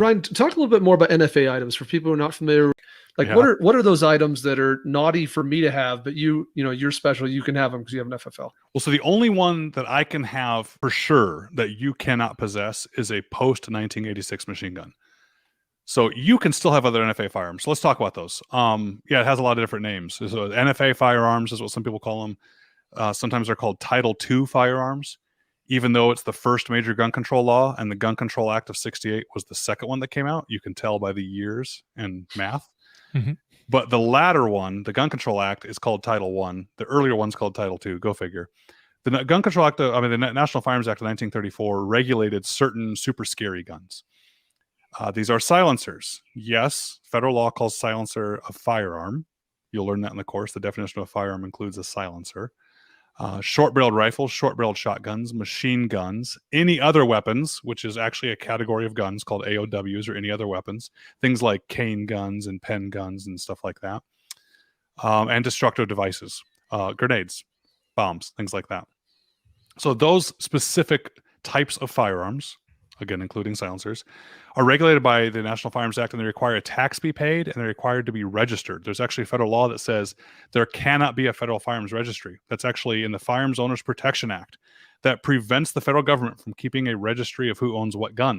Brian, talk a little bit more about NFA items for people who are not familiar. Like, Yeah. what are those items that are naughty for me to have, but you're special, you can have them because you have an FFL? Well, so the only one that I can have for sure that you cannot possess is a post 1986 machine gun. So you can still have other NFA firearms. So let's talk about those. Yeah, it has a lot of different names. So NFA firearms is what some people call them. Sometimes they're called Title II firearms, even though it's the first major gun control law, and the Gun Control Act of '68 was the second one that came out. You can tell by the years and math. Mm-hmm. But the latter one, the Gun Control Act, is called Title I. The earlier one's called Title II. Go figure. The Gun Control Act, the National Firearms Act of 1934 regulated certain super scary guns. These are silencers. Yes, federal law calls silencer a firearm. You'll learn that in the course. The definition of a firearm includes a silencer. Short-barreled rifles, short-barreled shotguns, machine guns, any other weapons, which is actually a category of guns called AOWs, or any other weapons, things like cane guns and pen guns and stuff like that, and destructive devices, grenades, bombs, things like that. So those specific types of firearms, again, including silencers, are regulated by the National Firearms Act, and they require a tax be paid, and they're required to be registered. There's actually federal law that says there cannot be a federal firearms registry. That's actually in the Firearms Owners Protection Act that prevents the federal government from keeping a registry of who owns what guns.